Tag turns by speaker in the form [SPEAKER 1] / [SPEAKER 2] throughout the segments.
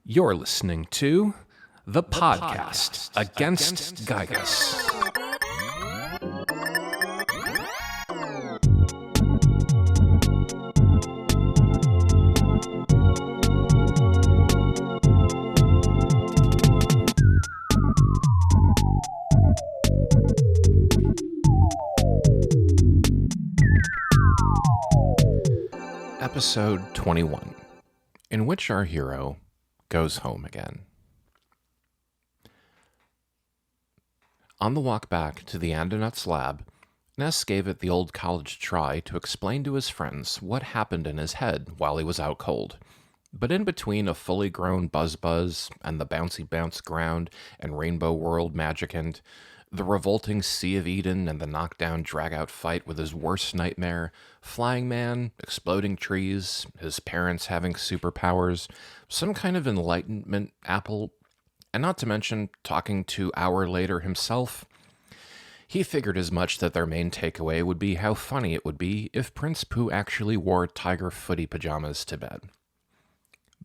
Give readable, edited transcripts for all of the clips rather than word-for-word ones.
[SPEAKER 1] You're listening to the podcast against Giygas. Episode 21, in which our hero goes home again. On the walk back to the Andonuts lab, Ness gave it the old college try to explain to his friends what happened in his head while he was out cold. But in between a fully grown Buzz and the bouncy bounce ground and Rainbow World magic and the revolting Sea of Eden and the knockdown drag-out fight with his worst nightmare, Flying Man, exploding trees, his parents having superpowers, some kind of enlightenment apple, and not to mention talking to Hour Later himself, he figured as much that their main takeaway would be how funny it would be if Prince Pooh actually wore tiger footy pajamas to bed.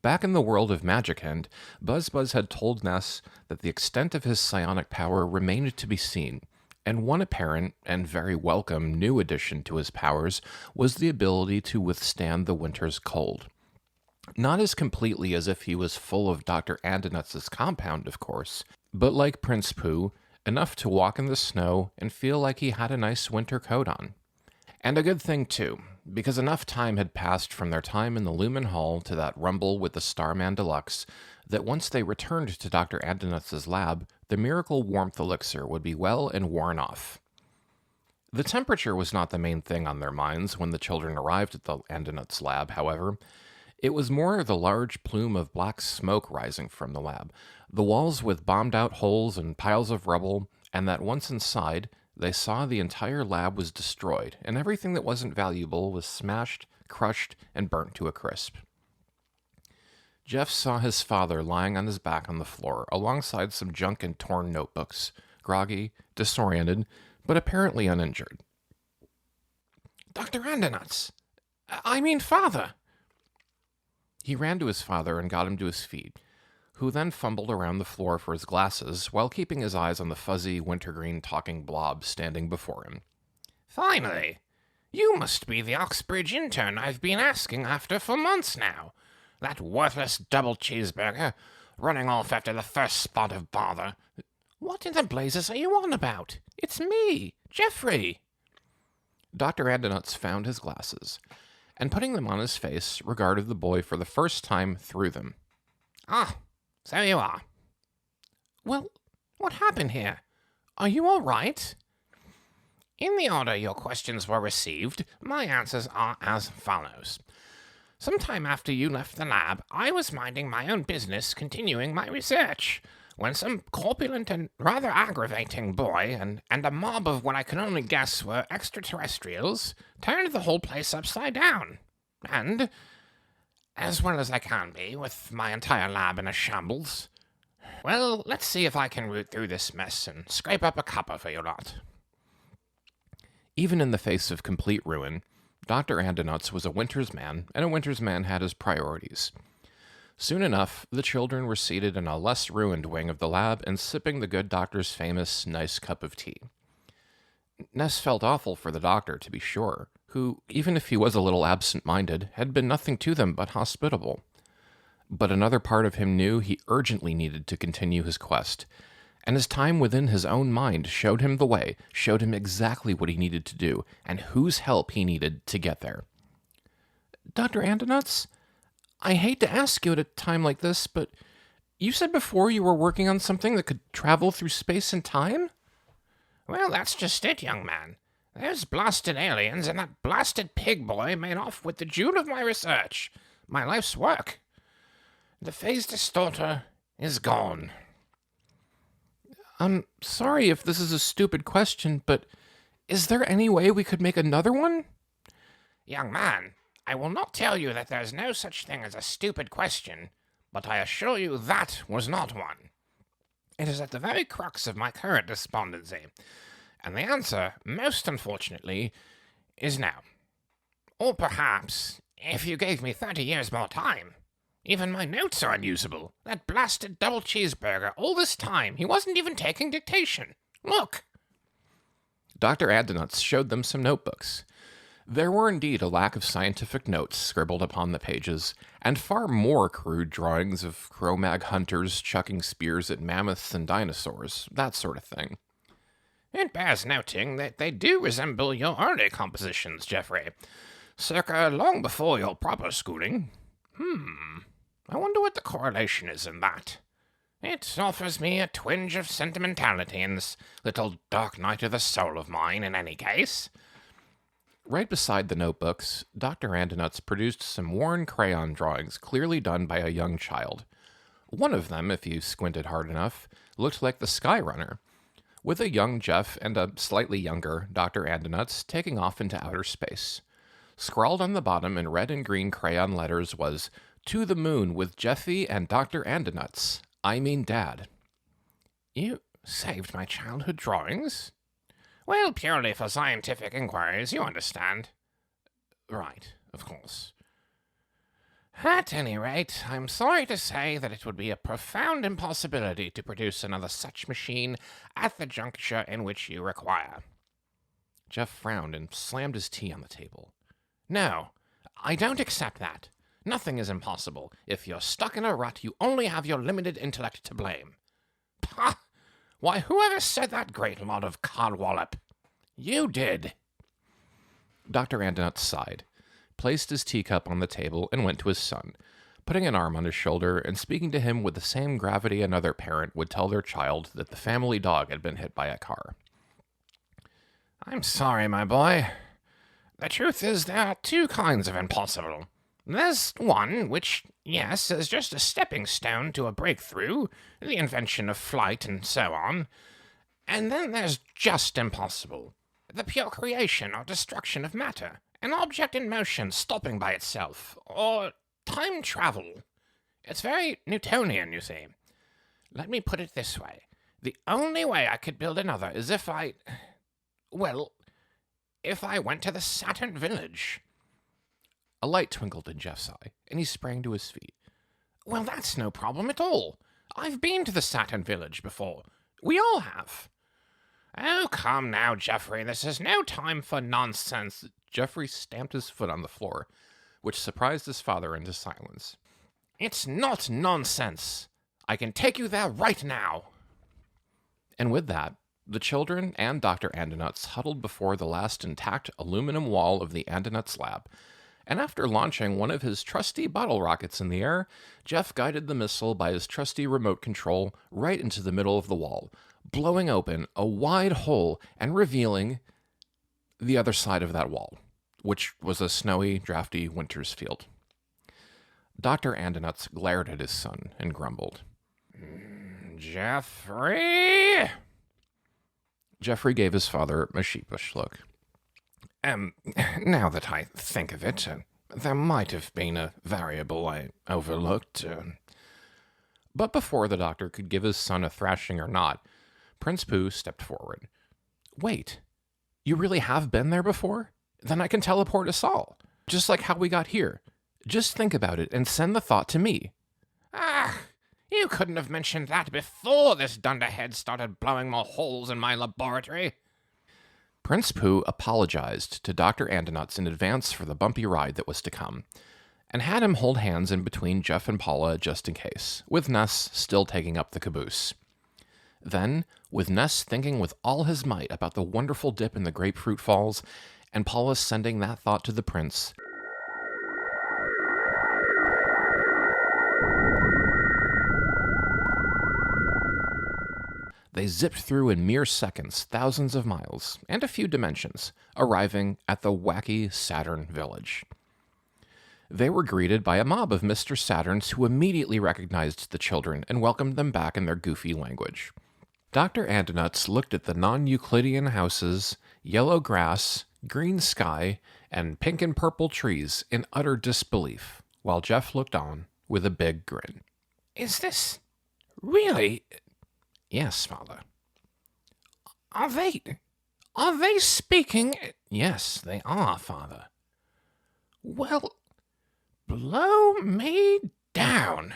[SPEAKER 1] Back in the world of Magic-End, Buzz had told Ness that the extent of his psionic power remained to be seen, and one apparent and very welcome new addition to his powers was the ability to withstand the winter's cold. Not as completely as if he was full of Dr. Andonuts' compound, of course, but like Prince Pooh, enough to walk in the snow and feel like he had a nice winter coat on. And a good thing, too, because enough time had passed from their time in the Lumen Hall to that rumble with the Starman Deluxe that once they returned to Dr. Andonuts' lab, the miracle warmth elixir would be well and worn off. The temperature was not the main thing on their minds when the children arrived at the Andonuts lab, however. It was more the large plume of black smoke rising from the lab, the walls with bombed-out holes and piles of rubble, and that once inside, they saw the entire lab was destroyed, and everything that wasn't valuable was smashed, crushed, and burnt to a crisp. Jeff saw his father lying on his back on the floor, alongside some junk and torn notebooks, groggy, disoriented, but apparently uninjured. "Dr. Andonuts! I mean, Father!" He ran to his father and got him to his feet, who then fumbled around the floor for his glasses while keeping his eyes on the fuzzy, wintergreen talking blob standing before him.
[SPEAKER 2] "Finally! You must be the Oxbridge intern I've been asking after for months now. That worthless double cheeseburger, running off after the first spot of bother. What in the blazes are you on about? It's me, Jeffrey."
[SPEAKER 1] Dr. Andonuts found his glasses, and putting them on his face, regarded the boy for the first time through them.
[SPEAKER 2] "Ah, so you are.
[SPEAKER 1] Well, what happened here? Are you all right?"
[SPEAKER 2] In the order your questions were received, my answers are as follows. Sometime after you left the lab, I was minding my own business, continuing my research, when some corpulent and rather aggravating boy and a mob of what I can only guess were extraterrestrials turned the whole place upside down. And, as well as I can be, with my entire lab in a shambles, well, let's see if I can root through this mess and scrape up a cuppa for you lot.
[SPEAKER 1] Even in the face of complete ruin, Dr. Andonuts was a winter's man, and a winter's man had his priorities. Soon enough, the children were seated in a less ruined wing of the lab and sipping the good doctor's famous nice cup of tea. Ness felt awful for the doctor, to be sure, who, even if he was a little absent-minded, had been nothing to them but hospitable. But another part of him knew he urgently needed to continue his quest, and his time within his own mind showed him the way, showed him exactly what he needed to do, and whose help he needed to get there. "Dr. Andonuts, I hate to ask you at a time like this, but you said before you were working on something that could travel through space and time?"
[SPEAKER 2] "Well, that's just it, young man. There's blasted aliens, and that blasted pig boy made off with the jewel of my research, my life's work. The phase distorter is gone."
[SPEAKER 1] "I'm sorry if this is a stupid question, but is there any way we could make another one?"
[SPEAKER 2] "Young man, I will not tell you that there's no such thing as a stupid question, but I assure you that was not one. It is at the very crux of my current despondency, and the answer, most unfortunately, is no. Or perhaps, if you gave me 30 years more time, Even my notes are unusable. That blasted double cheeseburger, all this time, he wasn't even taking dictation. Look!
[SPEAKER 1] Dr. Andonuts showed them some notebooks. There were indeed a lack of scientific notes scribbled upon the pages, and far more crude drawings of Cro-Mag hunters chucking spears at mammoths and dinosaurs, that sort of thing.
[SPEAKER 2] It bears noting that they do resemble your early compositions, Geoffrey, circa long before your proper schooling. I wonder what the correlation is in that. It offers me a twinge of sentimentality in this little dark night of the soul of mine, in any case.
[SPEAKER 1] Right beside the notebooks, Dr. Andonuts produced some worn crayon drawings clearly done by a young child. One of them, if you squinted hard enough, looked like the Skyrunner, with a young Jeff and a slightly younger Dr. Andonuts taking off into outer space. Scrawled on the bottom in red and green crayon letters was, "To the moon with Jeffy and Dr. Andonuts. I mean Dad."
[SPEAKER 2] You saved my childhood drawings? Well, purely for scientific inquiries, you understand. Right, of course. At any rate, I'm sorry to say that it would be a profound impossibility to produce another such machine at the juncture in which you require.
[SPEAKER 1] Jeff frowned and slammed his tea on the table.
[SPEAKER 2] No, I don't accept that. Nothing is impossible. If you're stuck in a rut, you only have your limited intellect to blame. Pah! Why, whoever said that great lot of codwallop? You did.
[SPEAKER 1] Dr. Andonuts sighed, placed his teacup on the table, and went to his son, putting an arm on his shoulder and speaking to him with the same gravity another parent would tell their child that the family dog had been hit by a car.
[SPEAKER 2] I'm sorry, my boy. The truth is there are two kinds of impossible. There's one which, yes, is just a stepping stone to a breakthrough, the invention of flight and so on. And then there's just impossible. The pure creation or destruction of matter. An object in motion stopping by itself. Or time travel. It's very Newtonian, you see. Let me put it this way. The only way I could build another is if I went to the Saturn village.
[SPEAKER 1] A light twinkled in Jeff's eye, and he sprang to his feet.
[SPEAKER 2] Well, that's no problem at all. I've been to the Saturn village before. We all have. Oh, come now, Geoffrey. This is no time for nonsense.
[SPEAKER 1] Geoffrey stamped his foot on the floor, which surprised his father into silence.
[SPEAKER 2] It's not nonsense. I can take you there right now.
[SPEAKER 1] And with that, the children and Dr. Andonuts huddled before the last intact aluminum wall of the Andonuts lab, and after launching one of his trusty bottle rockets in the air, Jeff guided the missile by his trusty remote control right into the middle of the wall, blowing open a wide hole and revealing the other side of that wall, which was a snowy, drafty winter's field. Dr. Andonuts glared at his son and grumbled.
[SPEAKER 2] Geoffrey?
[SPEAKER 1] Geoffrey gave his father a sheepish look.
[SPEAKER 2] Now that I think of it, there might have been a variable I overlooked.
[SPEAKER 1] But before the doctor could give his son a thrashing or not, Prince Pooh stepped forward. Wait, you really have been there before? Then I can teleport us all, just like how we got here. Just think about it and send the thought to me.
[SPEAKER 2] Ah, you couldn't have mentioned that before this dunderhead started blowing more holes in my laboratory.
[SPEAKER 1] Prince Pooh apologized to Dr. Andonuts in advance for the bumpy ride that was to come, and had him hold hands in between Jeff and Paula just in case, with Ness still taking up the caboose. Then, with Ness thinking with all his might about the wonderful dip in the grapefruit falls, and Paula sending that thought to the prince, they zipped through in mere seconds thousands of miles and a few dimensions, arriving at the wacky Saturn village. They were greeted by a mob of Mr. Saturns who immediately recognized the children and welcomed them back in their goofy language. Dr. Andonuts looked at the non-Euclidean houses, yellow grass, green sky, and pink and purple trees in utter disbelief, while Jeff looked on with a big grin.
[SPEAKER 2] Is this really...
[SPEAKER 1] Yes, Father.
[SPEAKER 2] Are they speaking?
[SPEAKER 1] Yes, they are, Father.
[SPEAKER 2] Well, blow me down.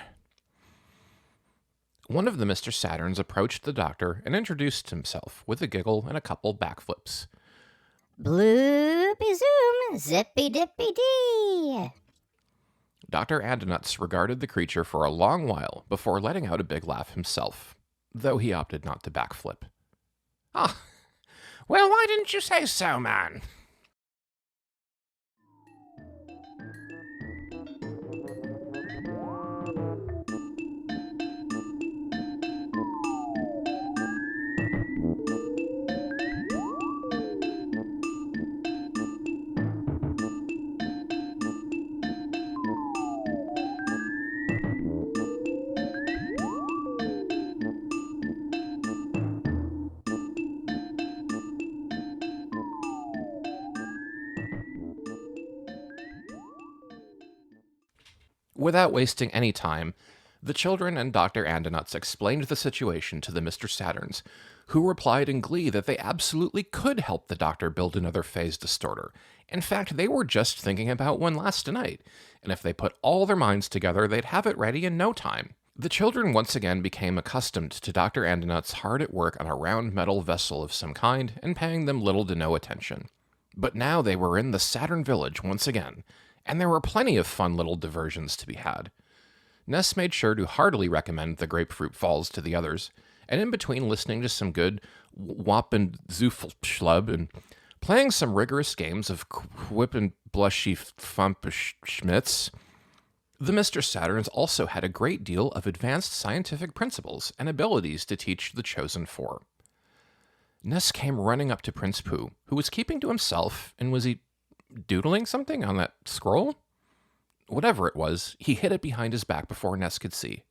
[SPEAKER 1] One of the Mr. Saturns approached the doctor and introduced himself with a giggle and a couple backflips.
[SPEAKER 3] Bloopy zoom, zippy dippy dee.
[SPEAKER 1] Dr. Andonuts regarded the creature for a long while before letting out a big laugh himself, though he opted not to backflip.
[SPEAKER 2] Ah, well, why didn't you say so, man?
[SPEAKER 1] Without wasting any time, the children and Dr. Andonuts explained the situation to the Mr. Saturns, who replied in glee that they absolutely could help the doctor build another phase distorter. In fact, they were just thinking about one last night, and if they put all their minds together, they'd have it ready in no time. The children once again became accustomed to Dr. Andonuts hard at work on a round metal vessel of some kind and paying them little to no attention. But now they were in the Saturn village once again, and there were plenty of fun little diversions to be had. Ness made sure to heartily recommend the Grapefruit Falls to the others, and in between listening to some good Wop and Zoofelschlub and playing some rigorous games of Quip and Blushy Schmitz, the Mr. Saturns also had a great deal of advanced scientific principles and abilities to teach the Chosen Four. Ness came running up to Prince Pooh, who was keeping to himself, and was he doodling something on that scroll? Whatever it was, he hid it behind his back before Ness could see.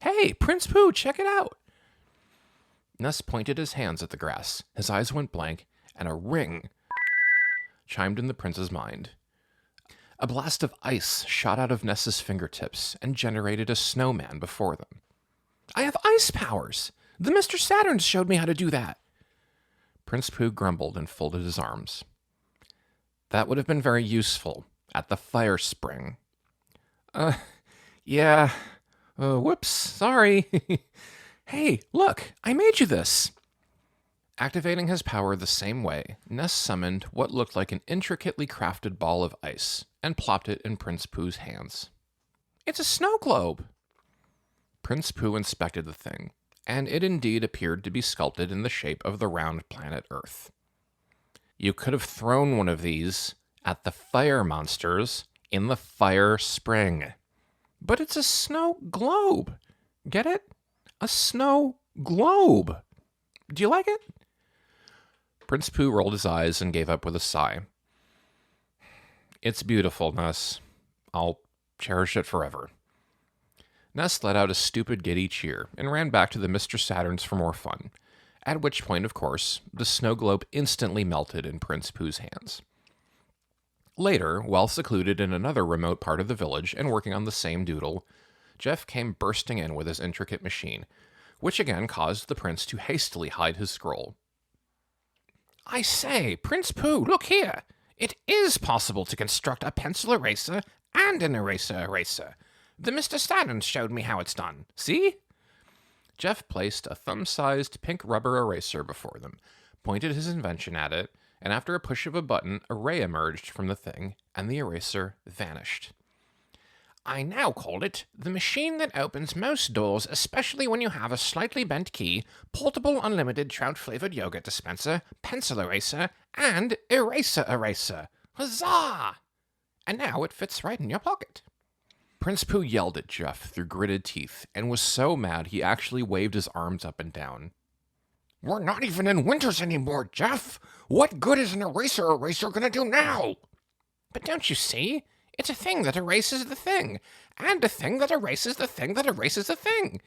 [SPEAKER 1] "Hey, Prince Pooh, check it out!" Ness pointed his hands at the grass, his eyes went blank, and a ring chimed in the prince's mind. A blast of ice shot out of Ness's fingertips and generated a snowman before them. "I have ice powers! The Mr. Saturns showed me how to do that!" Prince Pooh grumbled and folded his arms. "That would have been very useful at the fire spring." Yeah. Whoops, sorry." "Hey, look, I made you this." Activating his power the same way, Ness summoned what looked like an intricately crafted ball of ice and plopped it in Prince Pooh's hands. "It's a snow globe." Prince Pooh inspected the thing, and it indeed appeared to be sculpted in the shape of the round planet Earth. "You could have thrown one of these at the fire monsters in the fire spring." "But it's a snow globe. Get it? A snow globe. Do you like it?" Prince Pooh rolled his eyes and gave up with a sigh. "It's beautiful, Ness. I'll cherish it forever." Ness let out a stupid giddy cheer and ran back to the Mr. Saturns for more fun, at which point, of course, the snow globe instantly melted in Prince Pooh's hands. Later, while secluded in another remote part of the village and working on the same doodle, Jeff came bursting in with his intricate machine, which again caused the prince to hastily hide his scroll.
[SPEAKER 2] "I say, Prince Pooh, look here! It is possible to construct a pencil eraser and an eraser. The Mr. Saturns showed me how it's done. See?"
[SPEAKER 1] Jeff placed a thumb-sized pink rubber eraser before them, pointed his invention at it, and after a push of a button, a ray emerged from the thing, and the eraser vanished.
[SPEAKER 2] "I now call it the machine that opens most doors, especially when you have a slightly bent key, portable unlimited trout-flavored yogurt dispenser, pencil eraser, and eraser. Huzzah! And now it fits right in your pocket."
[SPEAKER 1] Prince Pooh yelled at Jeff through gritted teeth, and was so mad he actually waved his arms up and down.
[SPEAKER 2] "We're not even in winters anymore, Jeff! What good is an eraser gonna do now?" "But don't you see? It's a thing that erases the thing, and a thing that erases the thing that erases the thing,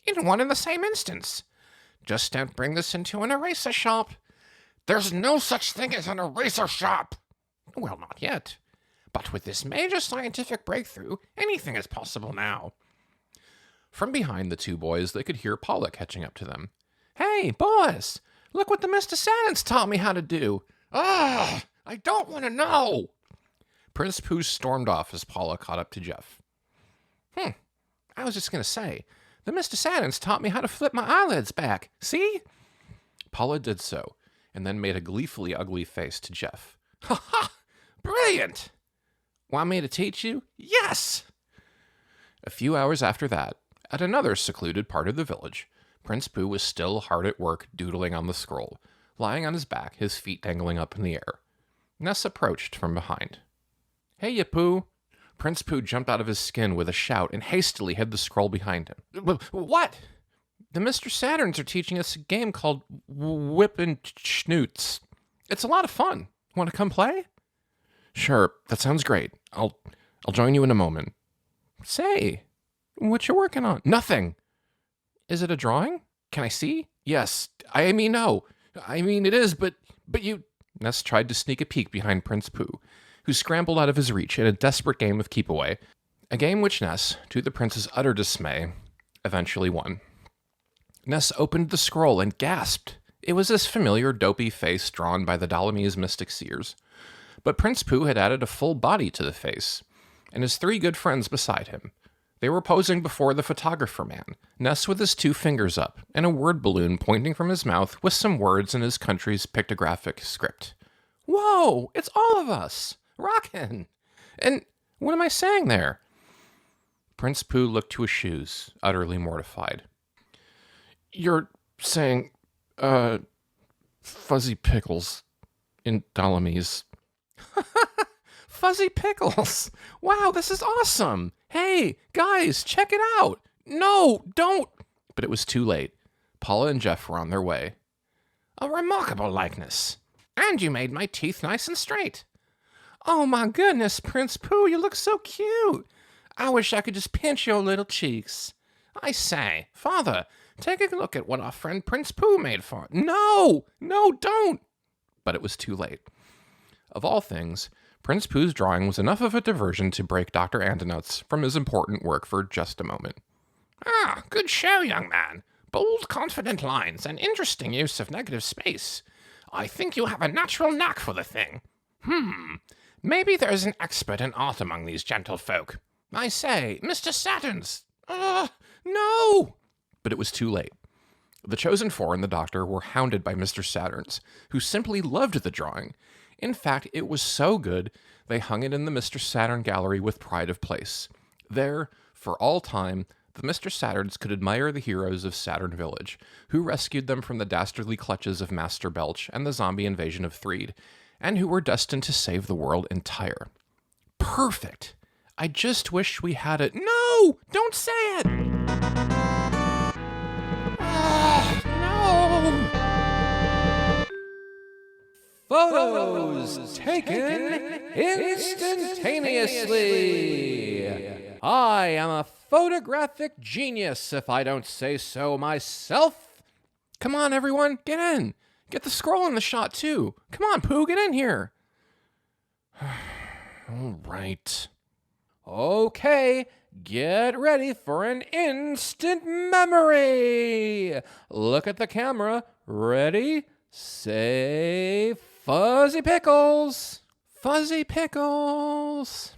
[SPEAKER 2] in one and the same instance. Just don't bring this into an eraser shop." "There's no such thing as an eraser shop!" "Well, not yet. But with this major scientific breakthrough, anything is possible now."
[SPEAKER 1] From behind the two boys, they could hear Paula catching up to them. "Hey, boys! Look what the Mr. Saturns taught me how to do!"
[SPEAKER 2] "Ugh! I don't want to know!"
[SPEAKER 1] Prince Pooh stormed off as Paula caught up to Jeff. I was just going to say, the Mr. Saturn's taught me how to flip my eyelids back. See? Paula did so, and then made a gleefully ugly face to Jeff. Ha ha! Brilliant! Want me to teach you? Yes! A few hours after that, at another secluded part of the village, Prince Pooh was still hard at work doodling on the scroll, lying on his back, his feet dangling up in the air. Ness approached from behind. Hey, ya Pooh! Prince Pooh jumped out of his skin with a shout and hastily hid the scroll behind him. What? The Mr. Saturns are teaching us a game called Whippin' Schnoots. It's a lot of fun. Want to come play? Sure, that sounds great. I'll join you in a moment. Say, what you working on? Nothing. Is it a drawing? Can I see? Yes. I mean, no. I mean, it is, but you... Ness tried to sneak a peek behind Prince Pooh, who scrambled out of his reach in a desperate game of keep away, a game which Ness, to the prince's utter dismay, eventually won. Ness opened the scroll and gasped. It was his familiar dopey face drawn by the Dalamese mystic seers. But Prince Pooh had added a full body to the face, and his three good friends beside him. They were posing before the photographer man, Ness with his 2 fingers up, and a word balloon pointing from his mouth with some words in his country's pictographic script. Whoa! It's all of us! Rockin'! And what am I saying there? Prince Pooh looked to his shoes, utterly mortified. You're saying, fuzzy pickles in Dalamese. Fuzzy pickles! Wow, this is awesome! Hey, guys, check it out! No, don't! But it was too late. Paula and Jeff were on their way.
[SPEAKER 2] A remarkable likeness. And you made my teeth nice and straight.
[SPEAKER 3] Oh my goodness, Prince Pooh, you look so cute. I wish I could just pinch your little cheeks.
[SPEAKER 2] I say, Father, take a look at what our friend Prince Pooh made for us.
[SPEAKER 3] No, don't!
[SPEAKER 1] But it was too late. Of all things, Prince Pooh's drawing was enough of a diversion to break Dr. Andonuts from his important work for just a moment.
[SPEAKER 2] Ah, good show, young man. Bold, confident lines and interesting use of negative space. I think you have a natural knack for the thing. Maybe there's an expert in art among these gentlefolk. I say, Mr. Saturns.
[SPEAKER 3] No!
[SPEAKER 1] But it was too late. The chosen 4 and the doctor were hounded by Mr. Saturns, who simply loved the drawing. In fact, it was so good, they hung it in the Mr. Saturn gallery with pride of place. There, for all time, the Mr. Saturns could admire the heroes of Saturn Village, who rescued them from the dastardly clutches of Master Belch and the zombie invasion of Threed, and who were destined to save the world entire. Perfect! I just wish we had it. No! Don't say it!
[SPEAKER 3] No!
[SPEAKER 4] Photos taken instantaneously. I am a photographic genius, if I don't say so myself.
[SPEAKER 1] Come on, everyone, get in. Get the scroll in the shot, too. Come on, Pooh, get in here. All right.
[SPEAKER 4] Okay, get ready for an instant memory. Look at the camera. Ready? Say fuzzy pickles.
[SPEAKER 1] Fuzzy pickles.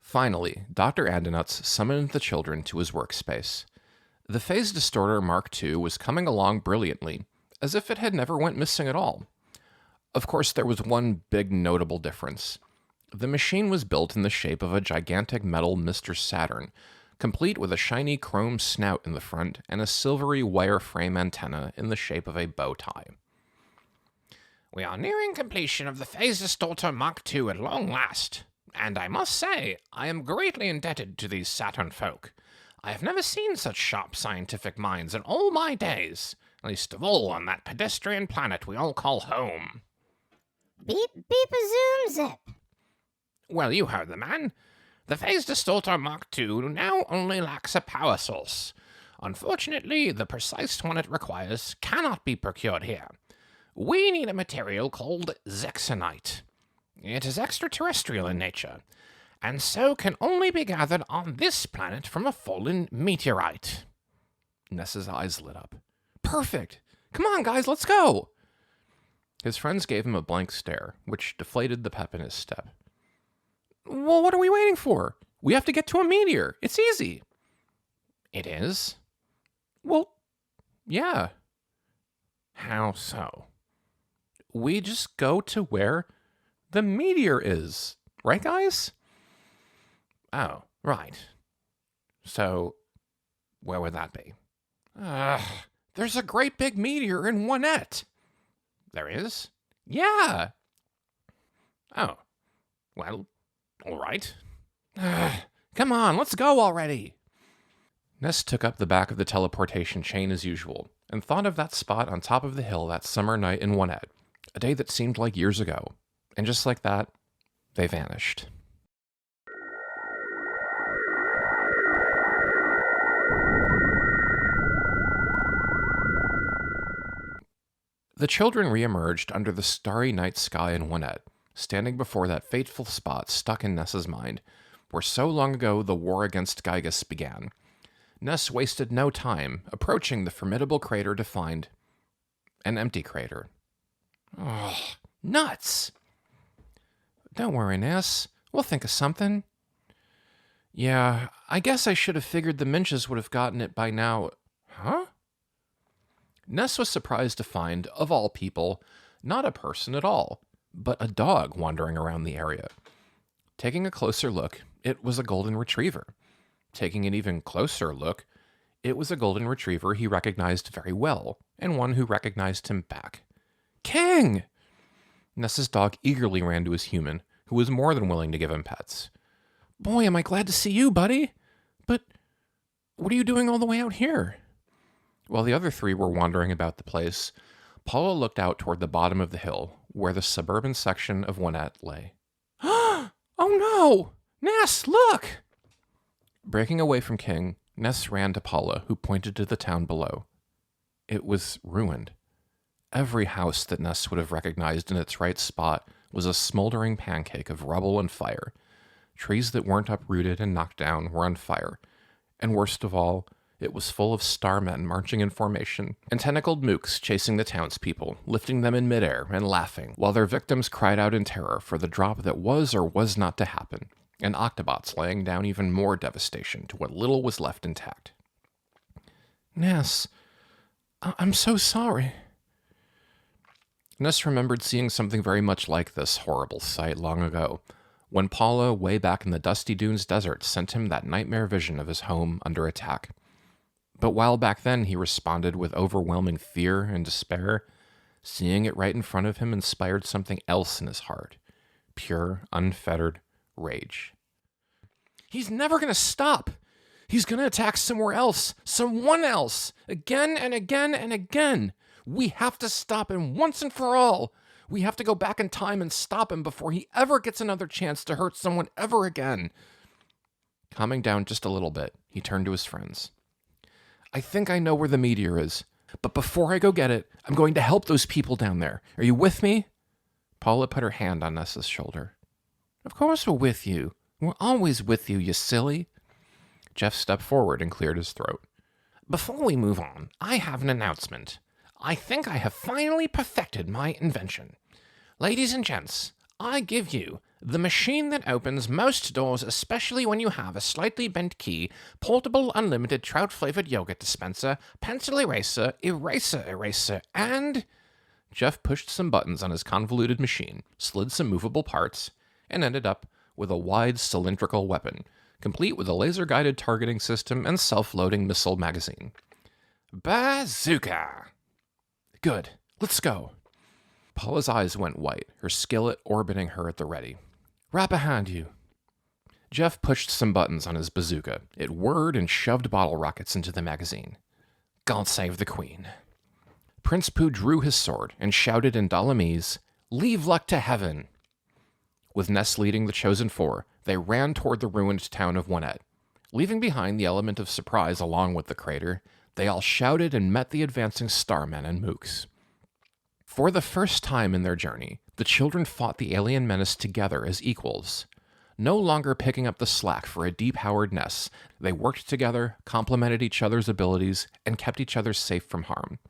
[SPEAKER 1] Finally, Dr. Andonuts summoned the children to his workspace. The phase distorter Mark II was coming along brilliantly, as if it had never went missing at all. Of course, there was one big notable difference. The machine was built in the shape of a gigantic metal Mr. Saturn, complete with a shiny chrome snout in the front and a silvery wireframe antenna in the shape of a bow tie.
[SPEAKER 2] We are nearing completion of the Phase Distorter Mark II at long last, and I must say, I am greatly indebted to these Saturn folk. I have never seen such sharp scientific minds in all my days, least of all on that pedestrian planet we all call home.
[SPEAKER 5] Beep, beep, a zoom, zip.
[SPEAKER 2] Well, you heard the man. The Phase Distorter Mark II now only lacks a power source. Unfortunately, the precise one it requires cannot be procured here. We need a material called Zexonyte. It is extraterrestrial in nature, and so can only be gathered on this planet from a fallen meteorite.
[SPEAKER 1] Ness's eyes lit up. Perfect! Come on, guys, let's go! His friends gave him a blank stare, which deflated the pep in his step. Well, what are we waiting for? We have to get to a meteor. It's easy.
[SPEAKER 2] It is?
[SPEAKER 1] Well, yeah.
[SPEAKER 2] How so?
[SPEAKER 1] We just go to where the meteor is. Right, guys?
[SPEAKER 2] Oh, right. So, where would that be?
[SPEAKER 1] There's a great big meteor in Onette.
[SPEAKER 2] There is?
[SPEAKER 1] Yeah.
[SPEAKER 2] Oh, well, all right.
[SPEAKER 1] Come on, let's go already. Ness took up the back of the teleportation chain as usual, and thought of that spot on top of the hill that summer night in Onette, a day that seemed like years ago. And just like that, they vanished. The children reemerged under the starry night sky in Onette, standing before that fateful spot stuck in Ness's mind, where so long ago the war against Giygas began. Ness wasted no time approaching the formidable crater to find an empty crater. Oh, nuts! Don't worry, Ness. We'll think of something. Yeah, I guess I should have figured the Minches would have gotten it by now. Huh? Ness was surprised to find, of all people, not a person at all, but a dog wandering around the area. Taking a closer look, it was a golden retriever. Taking an even closer look, it was a golden retriever he recognized very well, and one who recognized him back. King! Ness's dog eagerly ran to his human, who was more than willing to give him pets. Boy, am I glad to see you, buddy. But what are you doing all the way out here? While the other three were wandering about the place, Paula looked out toward the bottom of the hill, where the suburban section of Onette lay. Oh no! Ness, look! Breaking away from King, Ness ran to Paula, who pointed to the town below. It was ruined. Every house that Ness would have recognized in its right spot was a smoldering pancake of rubble and fire. Trees that weren't uprooted and knocked down were on fire. And worst of all, it was full of starmen marching in formation, and tentacled mooks chasing the townspeople, lifting them in midair and laughing, while their victims cried out in terror for the drop that was or was not to happen, and Octobots laying down even more devastation to what little was left intact. Ness, I'm so sorry. Ness remembered seeing something very much like this horrible sight long ago, when Paula, way back in the Dusty Dunes desert, sent him that nightmare vision of his home under attack. But while back then he responded with overwhelming fear and despair, seeing it right in front of him inspired something else in his heart. Pure, unfettered rage. He's never going to stop. He's going to attack somewhere else, someone else, again and again and again. We have to stop him once and for all. We have to go back in time and stop him before he ever gets another chance to hurt someone ever again. Calming down just a little bit, he turned to his friends. I think I know where the meteor is, but before I go get it, I'm going to help those people down there. Are you with me? Paula put her hand on Ness's shoulder. Of course we're with you. We're always with you, you silly. Jeff stepped forward and cleared his throat.
[SPEAKER 2] Before we move on, I have an announcement. I think I have finally perfected my invention. Ladies and gents, I give you the machine that opens most doors, especially when you have a slightly bent key, portable unlimited trout-flavored yogurt dispenser, pencil eraser, eraser, and
[SPEAKER 1] Jeff pushed some buttons on his convoluted machine, slid some movable parts, and ended up with a wide cylindrical weapon, complete with a laser-guided targeting system and self-loading missile magazine.
[SPEAKER 2] Bazooka!
[SPEAKER 1] Good. Let's go. Paula's eyes went white, her skillet orbiting her at the ready. Right behind you. Jeff pushed some buttons on his bazooka. It whirred and shoved bottle rockets into the magazine. God save the Queen. Prince Pooh drew his sword and shouted in Dalamese, "Leave luck to heaven!" With Ness leading the chosen four, they ran toward the ruined town of Onette. Leaving behind the element of surprise along with the crater, they all shouted and met the advancing Starmen and Mooks. For the first time in their journey, the children fought the alien menace together as equals. No longer picking up the slack for a depowered Ness, they worked together, complemented each other's abilities, and kept each other safe from harm.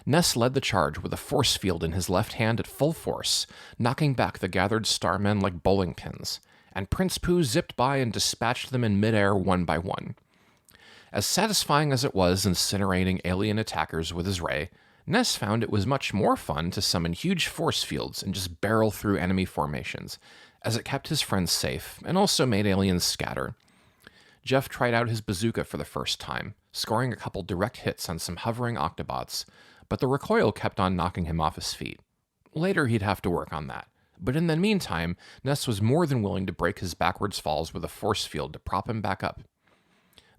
[SPEAKER 1] Ness led the charge with a force field in his left hand at full force, knocking back the gathered starmen like bowling pins, and Prince Pooh zipped by and dispatched them in midair one by one. As satisfying as it was incinerating alien attackers with his ray, Ness found it was much more fun to summon huge force fields and just barrel through enemy formations, as it kept his friends safe and also made aliens scatter. Jeff tried out his bazooka for the first time, scoring a couple direct hits on some hovering Octobots, but the recoil kept on knocking him off his feet. Later he'd have to work on that, but in the meantime, Ness was more than willing to break his backwards falls with a force field to prop him back up.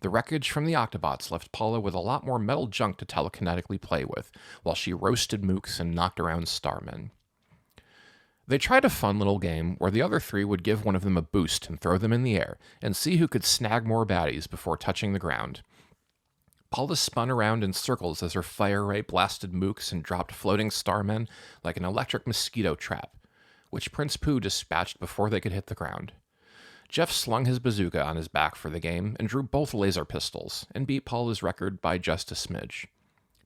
[SPEAKER 1] The wreckage from the Octobots left Paula with a lot more metal junk to telekinetically play with, while she roasted mooks and knocked around starmen. They tried a fun little game where the other three would give one of them a boost and throw them in the air, and see who could snag more baddies before touching the ground. Paula spun around in circles as her fire ray blasted mooks and dropped floating starmen like an electric mosquito trap, which Prince Pooh dispatched before they could hit the ground. Jeff slung his bazooka on his back for the game and drew both laser pistols, and beat Paula's record by just a smidge.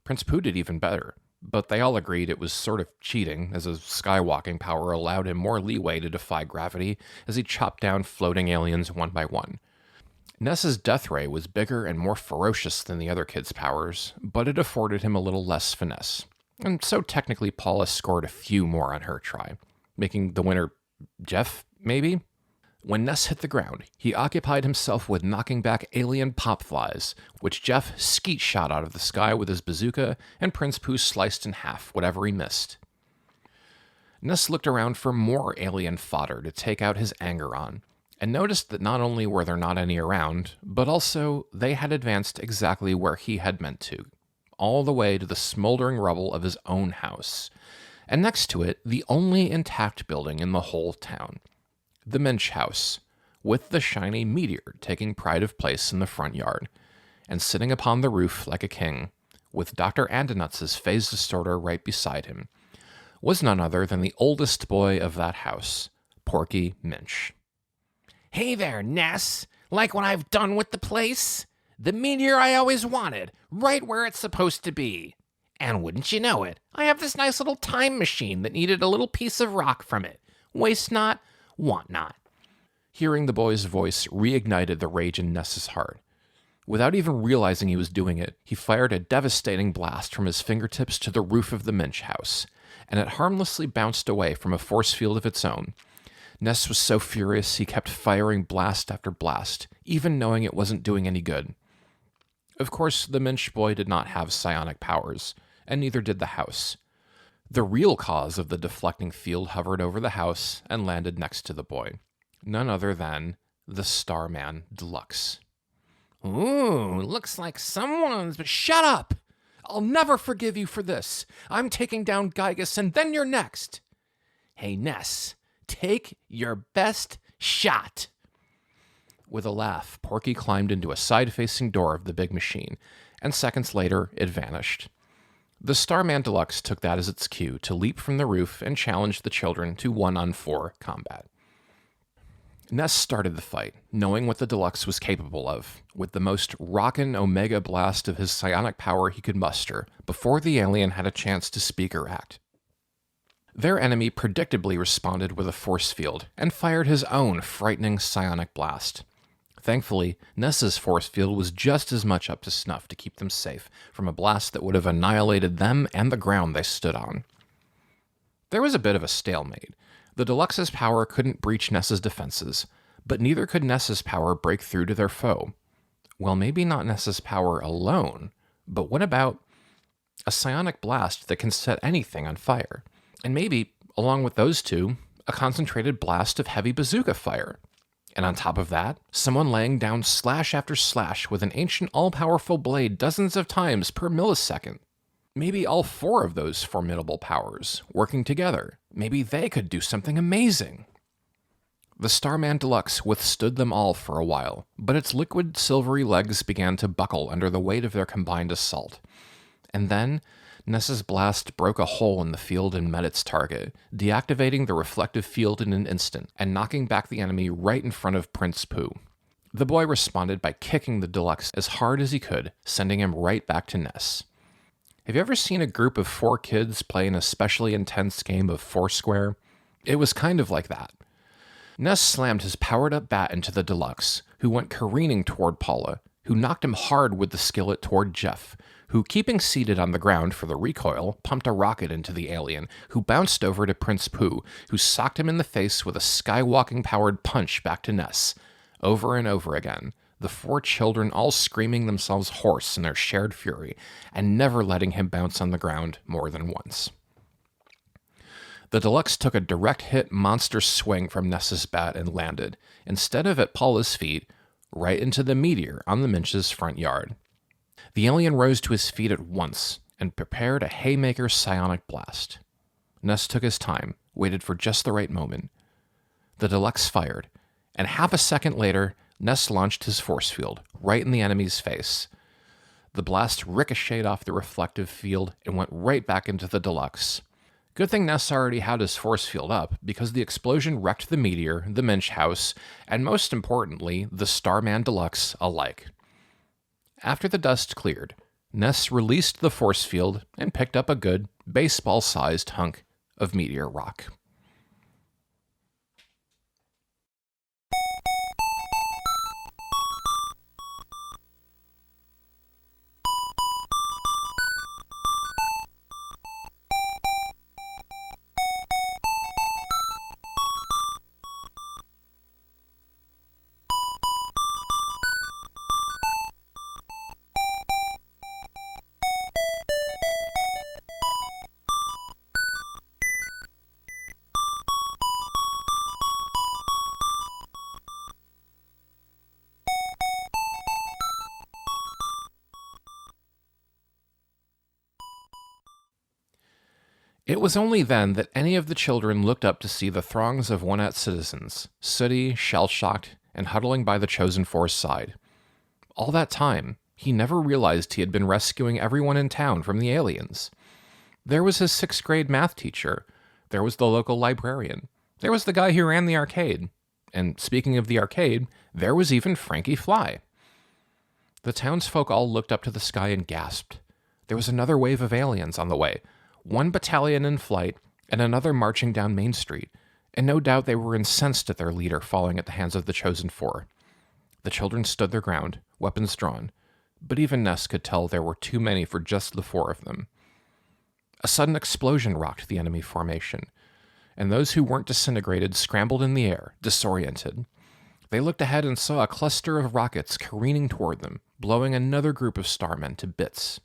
[SPEAKER 1] Prince Pooh did even better, but they all agreed it was sort of cheating, as his skywalking power allowed him more leeway to defy gravity as he chopped down floating aliens one by one. Ness's death ray was bigger and more ferocious than the other kids' powers, but it afforded him a little less finesse, and so technically Paula scored a few more on her try, making the winner Jeff, maybe? When Ness hit the ground, he occupied himself with knocking back alien pop flies, which Jeff skeet shot out of the sky with his bazooka, and Prince Pooh sliced in half whatever he missed. Ness looked around for more alien fodder to take out his anger on, and noticed that not only were there not any around, but also they had advanced exactly where he had meant to, all the way to the smoldering rubble of his own house, and next to it, the only intact building in the whole town. The Minch House, with the shiny meteor taking pride of place in the front yard, and sitting upon the roof like a king, with Dr. Andonuts' phase distorter right beside him, was none other than the oldest boy of that house, Porky Minch.
[SPEAKER 2] Hey there, Ness. Like what I've done with the place? The meteor I always wanted, right where it's supposed to be. And wouldn't you know it, I have this nice little time machine that needed a little piece of rock from it. Waste not, want not.
[SPEAKER 1] Hearing the boy's voice reignited the rage in Ness's heart. Without even realizing he was doing it, he fired a devastating blast from his fingertips to the roof of the Minch House, and it harmlessly bounced away from a force field of its own. Ness was so furious he kept firing blast after blast, even knowing it wasn't doing any good. Of course, the Minch boy did not have psionic powers, and neither did the house. The real cause of the deflecting field hovered over the house and landed next to the boy. None other than the Starman Deluxe.
[SPEAKER 2] Ooh, looks like someone's...
[SPEAKER 3] Shut up! I'll never forgive you for this. I'm taking down Giygas, and then you're next.
[SPEAKER 2] Hey, Ness, take your best shot.
[SPEAKER 1] With a laugh, Porky climbed into a side-facing door of the big machine, and seconds later, it vanished. The Starman Deluxe took that as its cue to leap from the roof and challenge the children to 1-on-4 combat. Ness started the fight, knowing what the Deluxe was capable of, with the most rockin' Omega blast of his psionic power he could muster, before the alien had a chance to speak or act. Their enemy predictably responded with a force field, and fired his own frightening psionic blast. Thankfully, Ness's force field was just as much up to snuff to keep them safe from a blast that would have annihilated them and the ground they stood on. There was a bit of a stalemate. The Deluxe's power couldn't breach Ness's defenses, but neither could Ness's power break through to their foe. Well, maybe not Ness's power alone, but what about a psionic blast that can set anything on fire? And maybe, along with those two, a concentrated blast of heavy bazooka fire. And on top of that, someone laying down slash after slash with an ancient all-powerful blade dozens of times per millisecond. Maybe all four of those formidable powers working together. Maybe they could do something amazing. The Starman Deluxe withstood them all for a while, but its liquid silvery legs began to buckle under the weight of their combined assault. And then, Ness's blast broke a hole in the field and met its target, deactivating the reflective field in an instant and knocking back the enemy right in front of Prince Pooh. The boy responded by kicking the Deluxe as hard as he could, sending him right back to Ness. Have you ever seen a group of 4 kids play an especially intense game of Foursquare? It was kind of like that. Ness slammed his powered-up bat into the Deluxe, who went careening toward Paula, who knocked him hard with the skillet toward Jeff, who, keeping seated on the ground for the recoil, pumped a rocket into the alien, who bounced over to Prince Pooh, who socked him in the face with a skywalking-powered punch back to Ness. Over and over again, the 4 children all screaming themselves hoarse in their shared fury, and never letting him bounce on the ground more than once. The Deluxe took a direct hit monster swing from Ness's bat and landed, instead of at Paula's feet, right into the meteor on the Minch's front yard. The alien rose to his feet at once and prepared a haymaker psionic blast. Ness took his time, waited for just the right moment. The Deluxe fired, and half a second later, Ness launched his force field right in the enemy's face. The blast ricocheted off the reflective field and went right back into the Deluxe. Good thing Ness already had his force field up, because the explosion wrecked the meteor, the Minch house, and most importantly, the Starman Deluxe alike. After the dust cleared, Ness released the force field and picked up a good, baseball-sized hunk of meteor rock. It was only then that any of the children looked up to see the throngs of One-At citizens, sooty, shell-shocked, and huddling by the Chosen Four's side. All that time, he never realized he had been rescuing everyone in town from the aliens. There was his 6th grade math teacher. There was the local librarian. There was the guy who ran the arcade. And speaking of the arcade, there was even Frankie Fly. The townsfolk all looked up to the sky and gasped. There was another wave of aliens on the way. 1 battalion in flight, and another marching down Main Street, and no doubt they were incensed at their leader falling at the hands of the Chosen Four. The children stood their ground, weapons drawn, but even Ness could tell there were too many for just the 4 of them. A sudden explosion rocked the enemy formation, and those who weren't disintegrated scrambled in the air, disoriented. They looked ahead and saw a cluster of rockets careening toward them, blowing another group of starmen to bits.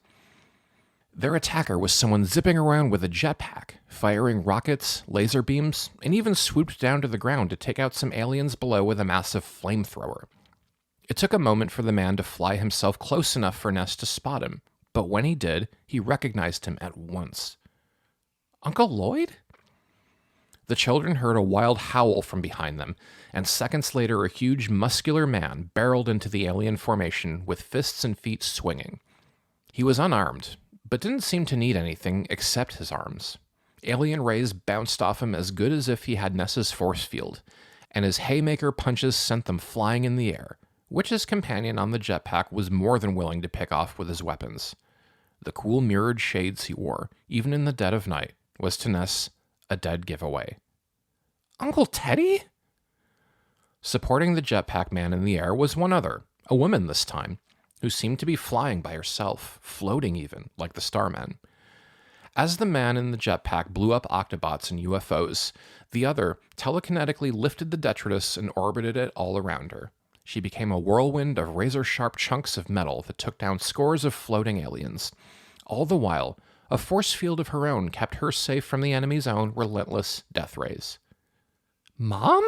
[SPEAKER 1] Their attacker was someone zipping around with a jetpack, firing rockets, laser beams, and even swooped down to the ground to take out some aliens below with a massive flamethrower. It took a moment for the man to fly himself close enough for Ness to spot him, but when he did, he recognized him at once. Uncle Lloyd? The children heard a wild howl from behind them, and seconds later a huge muscular man barreled into the alien formation with fists and feet swinging. He was unarmed, but didn't seem to need anything except his arms. Alien rays bounced off him as good as if he had Ness's force field, and his haymaker punches sent them flying in the air, which his companion on the jetpack was more than willing to pick off with his weapons. The cool mirrored shades he wore, even in the dead of night, was to Ness a dead giveaway. Uncle Teddy? Supporting the jetpack man in the air was one other, a woman this time, who seemed to be flying by herself, floating even, like the Starmen. As the man in the jetpack blew up Octobots and UFOs, the other telekinetically lifted the detritus and orbited it all around her. She became a whirlwind of razor-sharp chunks of metal that took down scores of floating aliens. All the while, a force field of her own kept her safe from the enemy's own relentless death rays. Mom?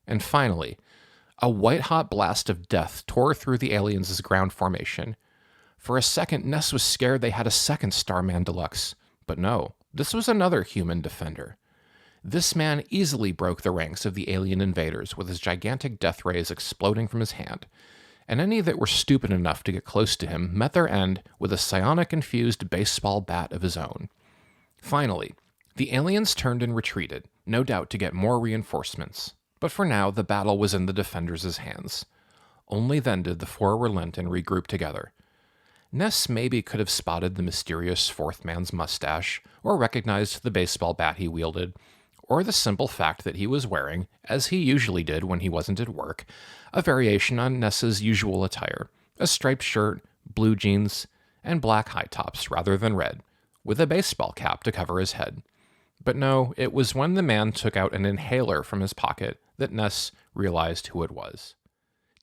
[SPEAKER 1] And finally, a white-hot blast of death tore through the aliens' ground formation. For a second, Ness was scared they had a second Starman Deluxe. But no, this was another human defender. This man easily broke the ranks of the alien invaders with his gigantic death rays exploding from his hand, and any that were stupid enough to get close to him met their end with a psionic-infused baseball bat of his own. Finally, the aliens turned and retreated, no doubt to get more reinforcements. But for now, the battle was in the defenders' hands. Only then did the four relent and regroup together. Ness maybe could have spotted the mysterious fourth man's mustache, or recognized the baseball bat he wielded, or the simple fact that he was wearing, as he usually did when he wasn't at work, a variation on Ness's usual attire, a striped shirt, blue jeans, and black high tops rather than red, with a baseball cap to cover his head. But no, it was when the man took out an inhaler from his pocket that Ness realized who it was.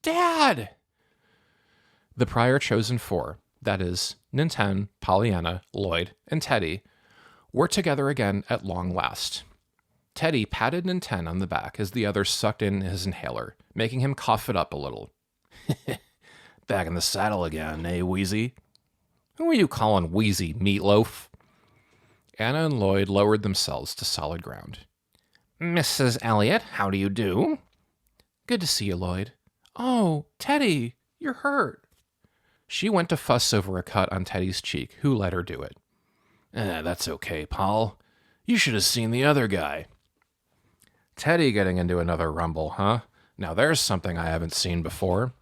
[SPEAKER 1] Dad! The prior chosen four, that is, Ninten, Pollyanna, Lloyd, and Teddy, were together again at long last. Teddy patted Ninten on the back as the other sucked in his inhaler, making him cough it up a little. Back in the saddle again, eh, Wheezy? Who are you calling Wheezy, Meatloaf? Anna and Lloyd lowered themselves to solid ground.
[SPEAKER 2] Mrs. Elliot, how do you do?
[SPEAKER 1] Good to see you, Lloyd. Oh, Teddy, you're hurt. She went to fuss over a cut on Teddy's cheek, who let her do it. That's okay, Paul. You should have seen the other guy. Teddy getting into another rumble, huh? Now there's something I haven't seen before.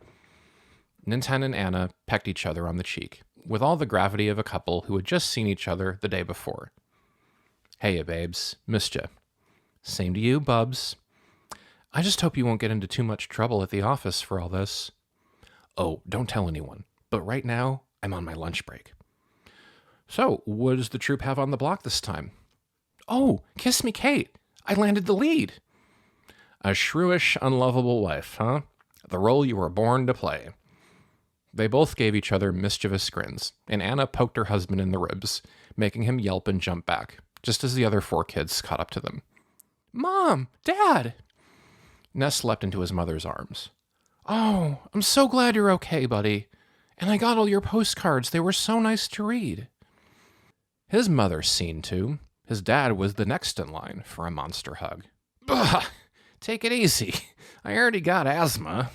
[SPEAKER 1] Ninten and Anna pecked each other on the cheek, with all the gravity of a couple who had just seen each other the day before. Hey, babes. Missed ya. Same to you, Bubs. I just hope you won't get into too much trouble at the office for all this. Oh, don't tell anyone. But right now, I'm on my lunch break. So, what does the troop have on the block this time? Oh, Kiss Me Kate. I landed the lead. A shrewish, unlovable wife, huh? The role you were born to play. They both gave each other mischievous grins, and Anna poked her husband in the ribs, making him yelp and jump back, just as the other four kids caught up to them. Mom! Dad! Ness leapt into his mother's arms. Oh, I'm so glad you're okay, buddy. And I got all your postcards. They were so nice to read. His mother seen to. His dad was the next in line for a monster hug. Ugh, take it easy. I already got asthma.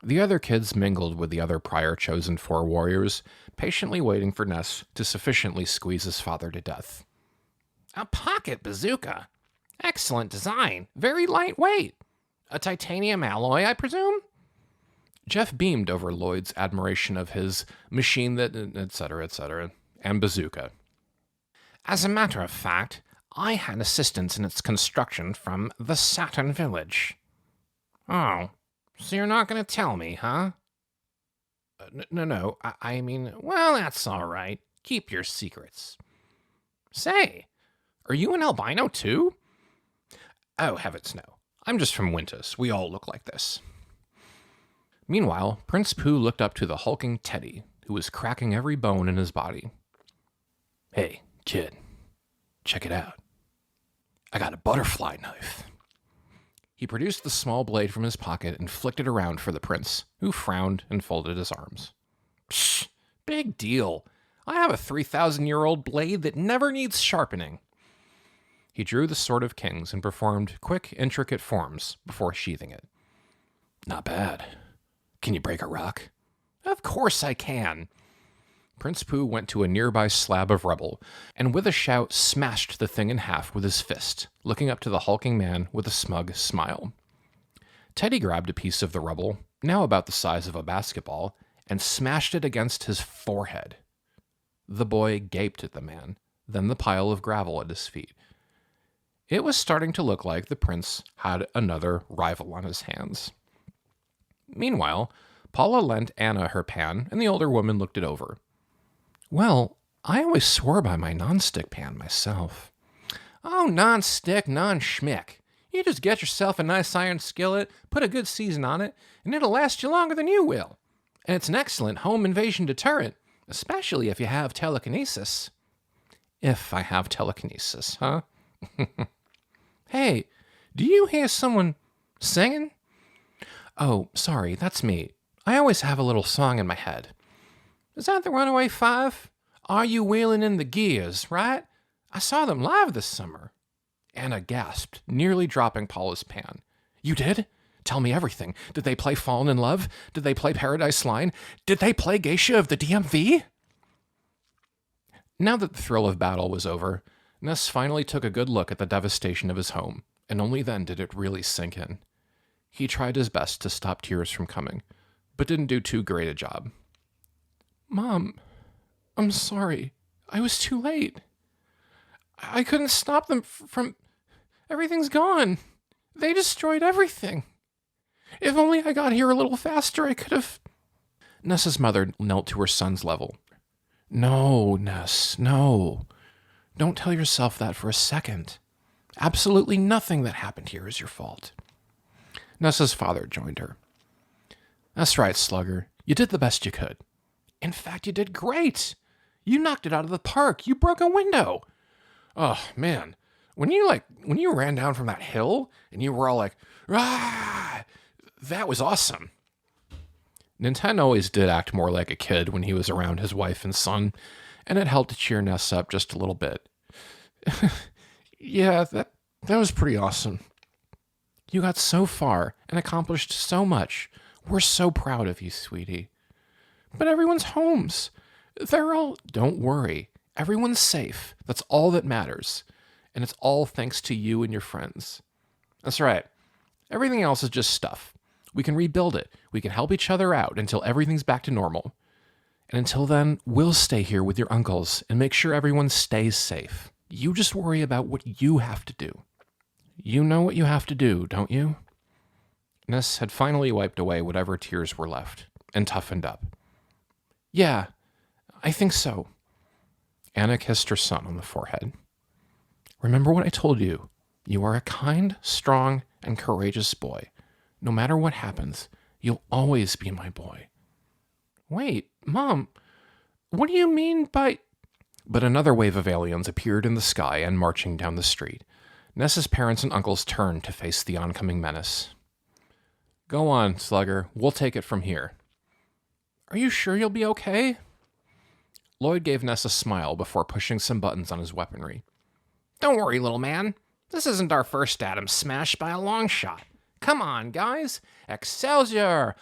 [SPEAKER 1] The other kids mingled with the other prior chosen four warriors, patiently waiting for Ness to sufficiently squeeze his father to death.
[SPEAKER 2] A pocket bazooka. Excellent design. Very lightweight. A titanium alloy, I presume?
[SPEAKER 1] Jeff beamed over Lloyd's admiration of his machine that, etc., and bazooka.
[SPEAKER 2] As a matter of fact, I had assistance in its construction from the Saturn Village. Oh, so you're not going to tell me, huh?
[SPEAKER 1] No, I mean,
[SPEAKER 2] well, that's all right. Keep your secrets. Say, are you an albino too?
[SPEAKER 1] Oh, heavens no. I'm just from Wintus. We all look like this. Meanwhile, Prince Pooh looked up to the hulking Teddy, who was cracking every bone in his body. Hey, kid, check it out. I got a butterfly knife. He produced the small blade from his pocket and flicked it around for the prince, who frowned and folded his arms. Psh, big deal. I have a 3,000-year-old blade that never needs sharpening. He drew the Sword of Kings and performed quick, intricate forms before sheathing it. Not bad. Can you break a rock? Of course I can. Prince Pooh went to a nearby slab of rubble, and with a shout smashed the thing in half with his fist, looking up to the hulking man with a smug smile. Teddy grabbed a piece of the rubble, now about the size of a basketball, and smashed it against his forehead. The boy gaped at the man, then the pile of gravel at his feet. It was starting to look like the prince had another rival on his hands. Meanwhile, Paula lent Anna her pan, and the older woman looked it over. Well, I always swore by my non-stick pan myself.
[SPEAKER 3] Oh, non-stick, non-schmick. You just get yourself a nice iron skillet, put a good season on it, and it'll last you longer than you will. And it's an excellent home invasion deterrent, especially if you have telekinesis.
[SPEAKER 1] If I have telekinesis, huh?
[SPEAKER 3] Hey, do you hear someone singing?
[SPEAKER 1] Oh, sorry, that's me. I always have a little song in my head.
[SPEAKER 3] Is that the Runaway Five? Are You Wheeling in the Gears, right? I saw them live this summer.
[SPEAKER 1] Anna gasped, nearly dropping Paula's pan. You did? Tell me everything. Did they play Fallen in Love? Did they play Paradise Line? Did they play Geisha of the DMV? Now that the thrill of battle was over, Ness finally took a good look at the devastation of his home, and only then did it really sink in. He tried his best to stop tears from coming, but didn't do too great a job.
[SPEAKER 3] Mom, I'm sorry. I was too late. I couldn't stop them from... Everything's gone. They destroyed everything. If only I got here a little faster, I could have...
[SPEAKER 1] Ness's mother knelt to her son's level. No, Ness, no. Don't tell yourself that for a second. Absolutely nothing that happened here is your fault. Ness's father joined her. That's right, Slugger. You did the best you could. In fact, you did great. You knocked it out of the park. You broke a window. Oh, man. When you ran down from that hill and you were all like, ah, that was awesome. Nintendo always did act more like a kid when he was around his wife and son, and it helped to cheer Ness up just a little bit.
[SPEAKER 3] Yeah, that was pretty awesome.
[SPEAKER 1] You got so far and accomplished so much. We're so proud of you, sweetie.
[SPEAKER 3] But everyone's homes. They're all...
[SPEAKER 1] Don't worry. Everyone's safe. That's all that matters. And it's all thanks to you and your friends. That's right. Everything else is just stuff. We can rebuild it. We can help each other out until everything's back to normal. And until then, we'll stay here with your uncles and make sure everyone stays safe. You just worry about what you have to do. You know what you have to do, don't you? Ness had finally wiped away whatever tears were left and toughened up.
[SPEAKER 3] Yeah, I think so.
[SPEAKER 1] Anna kissed her son on the forehead. Remember what I told you. You are a kind, strong, and courageous boy. No matter what happens, you'll always be my boy.
[SPEAKER 3] Wait, Mom, what do you mean by...
[SPEAKER 1] But another wave of aliens appeared in the sky and marching down the street. Ness's parents and uncles turned to face the oncoming menace. Go on, Slugger. We'll take it from here.
[SPEAKER 3] Are you sure you'll be okay?
[SPEAKER 1] Lloyd gave Ness a smile before pushing some buttons on his weaponry.
[SPEAKER 2] Don't worry, little man. This isn't our first atom smash by a long shot. Come on, guys. Excelsior!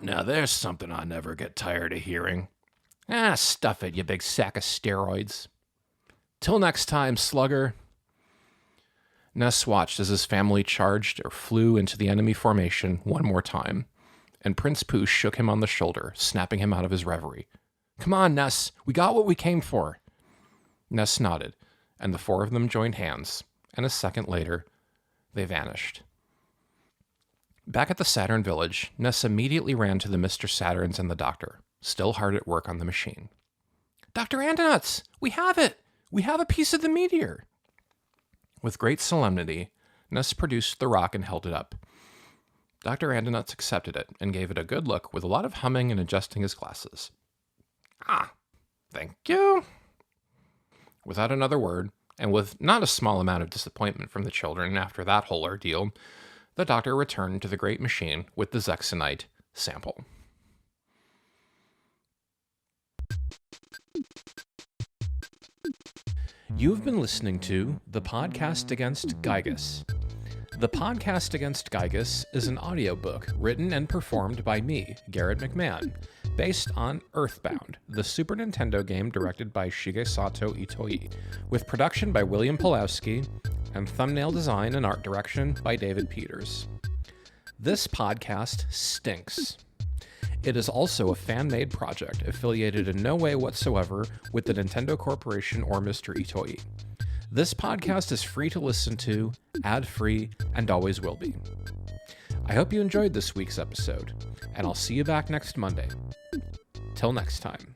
[SPEAKER 1] Now there's something I never get tired of hearing.
[SPEAKER 2] Ah, stuff it, you big sack of steroids.
[SPEAKER 1] Till next time, Slugger. Ness watched as his family charged or flew into the enemy formation one more time, and Prince Pooh shook him on the shoulder, snapping him out of his reverie. Come on, Ness. We got what we came for. Ness nodded, and the four of them joined hands, and a second later, they vanished. Back at the Saturn village, Ness immediately ran to the Mr. Saturns and the doctor, still hard at work on the machine.
[SPEAKER 3] Dr. Andonuts, we have it! We have a piece of the meteor!
[SPEAKER 1] With great solemnity, Ness produced the rock and held it up. Dr. Andonuts accepted it and gave it a good look with a lot of humming and adjusting his glasses.
[SPEAKER 2] Ah, thank you.
[SPEAKER 1] Without another word, and with not a small amount of disappointment from the children after that whole ordeal, the doctor returned to the great machine with the Zexonyte sample. You've been listening to The Podcast Against Giygas. The Podcast Against Giygas is an audiobook written and performed by me, Garrett McMahon, based on Earthbound, the Super Nintendo game directed by Shigesato Itoi, with production by William Pulowski and thumbnail design and art direction by David Peters. This podcast stinks. It is also a fan-made project affiliated in no way whatsoever with the Nintendo Corporation or Mr. Itoi. This podcast is free to listen to, ad-free, and always will be. I hope you enjoyed this week's episode, and I'll see you back next Monday. Till next time.